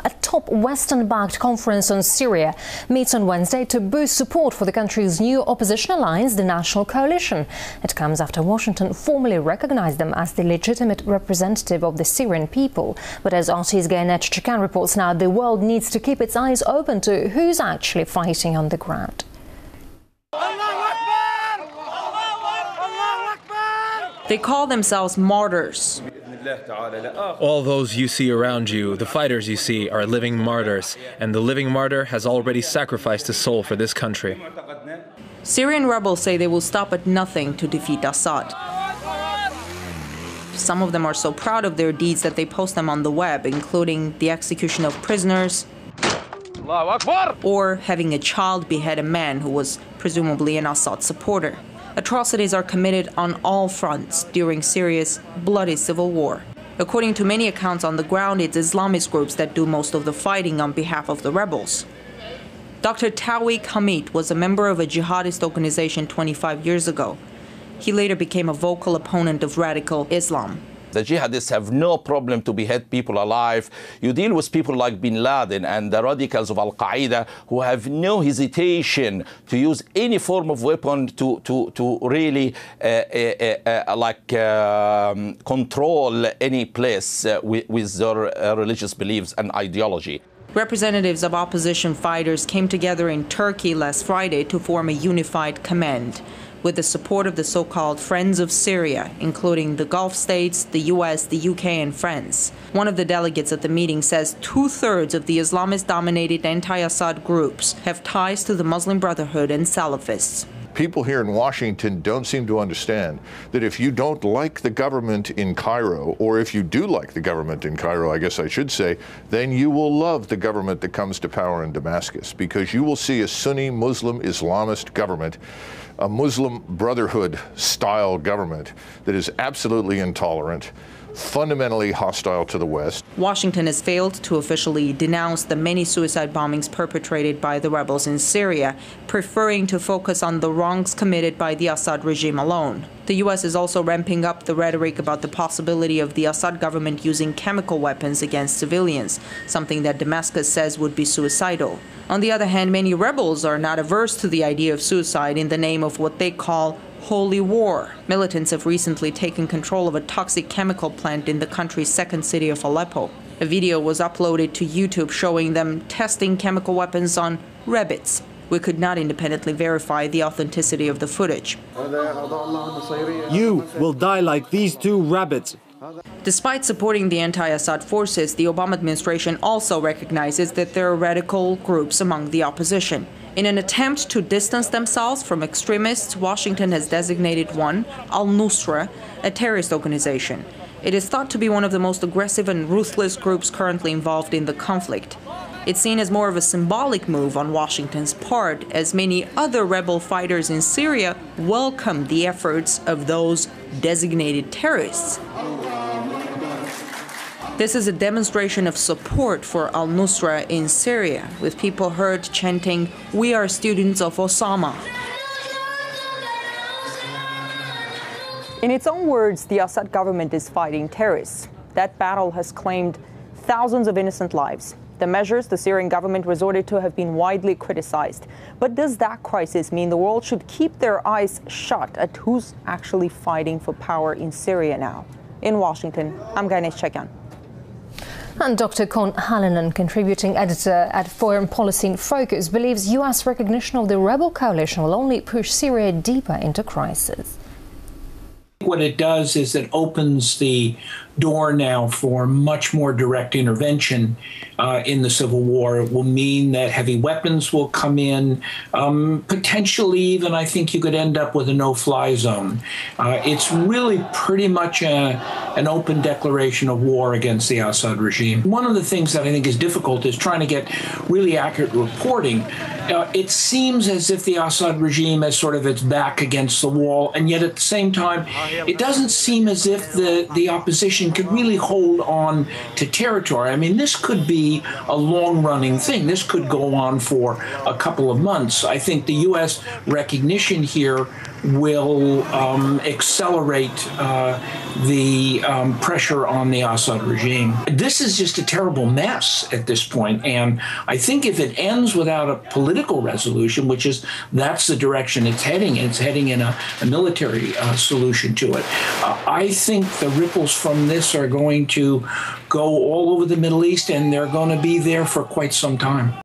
A top Western-backed conference on Syria meets on Wednesday to boost support for the country's new opposition alliance, the National Coalition. It comes after Washington formally recognized them as the legitimate representative of the Syrian people. But as RT's Gaynet Chakan reports now, the world needs to keep its eyes open to who's actually fighting on the ground. They call themselves martyrs. All those you see around you, the fighters you see, are living martyrs, and the living martyr has already sacrificed his soul for this country. Syrian rebels say they will stop at nothing to defeat Assad. Some of them are so proud of their deeds that they post them on the web, including the execution of prisoners or having a child behead a man who was presumably an Assad supporter. Atrocities are committed on all fronts during Syria's bloody civil war. According to many accounts on the ground, it's Islamist groups that do most of the fighting on behalf of the rebels. Dr. Tawfiq Hamid was a member of a jihadist organization 25 years ago. He later became a vocal opponent of radical Islam. The jihadists have no problem to behead people alive. You deal with people like bin Laden and the radicals of Al-Qaeda who have no hesitation to use any form of weapon to really control any place with their religious beliefs and ideology. Representatives of opposition fighters came together in Turkey last Friday to form a unified command, with the support of the so-called Friends of Syria, including the Gulf states, the US, the UK, and France. One of the delegates at the meeting says 2/3 of the Islamist-dominated anti-Assad groups have ties to the Muslim Brotherhood and Salafists. People here in Washington don't seem to understand that if you don't like the government in Cairo, or if you do like the government in Cairo, I guess I should say, then you will love the government that comes to power in Damascus, because you will see a Sunni Muslim Islamist government, a Muslim Brotherhood style government that is absolutely intolerant, fundamentally hostile to the West. Washington has failed to officially denounce the many suicide bombings perpetrated by the rebels in Syria, preferring to focus on the wrongs committed by the Assad regime alone. The U.S. is also ramping up the rhetoric about the possibility of the Assad government using chemical weapons against civilians, something that Damascus says would be suicidal. On the other hand, many rebels are not averse to the idea of suicide in the name of what they call holy war. Militants have recently taken control of a toxic chemical plant in the country's second city of Aleppo. A video was uploaded to YouTube showing them testing chemical weapons on rabbits. We could not independently verify the authenticity of the footage. You will die like these two rabbits. Despite supporting the anti-Assad forces, the Obama administration also recognizes that there are radical groups among the opposition. In an attempt to distance themselves from extremists, Washington has designated one, Al-Nusra, a terrorist organization. It is thought to be one of the most aggressive and ruthless groups currently involved in the conflict. It's seen as more of a symbolic move on Washington's part, as many other rebel fighters in Syria welcome the efforts of those designated terrorists. This is a demonstration of support for al-Nusra in Syria, with people heard chanting, "We are students of Osama." In its own words, the Assad government is fighting terrorists. That battle has claimed thousands of innocent lives. The measures the Syrian government resorted to have been widely criticized. But does that crisis mean the world should keep their eyes shut at who's actually fighting for power in Syria now? In Washington, I'm Gaynet Chakan. And Dr. Con Hallinan, contributing editor at Foreign Policy in Focus, believes U.S. recognition of the rebel coalition will only push Syria deeper into crisis. What it does is it opens the door now for much more direct intervention in the civil war. It will mean that heavy weapons will come in. Potentially even, I think you could end up with a no-fly zone. It's really pretty much an open declaration of war against the Assad regime. One of the things that I think is difficult is trying to get really accurate reporting. It seems as if the Assad regime has sort of its back against the wall, and yet at the same time, it doesn't seem as if the opposition could really hold on to territory. I mean, this could be a long-running thing. This could go on for a couple of months. I think the U.S. recognition here will accelerate the pressure on the Assad regime. This is just a terrible mess at this point, and I think if it ends without a political resolution, which is that's the direction it's heading in a military solution to it, I think the ripples from this are going to go all over the Middle East, and they're going to be there for quite some time.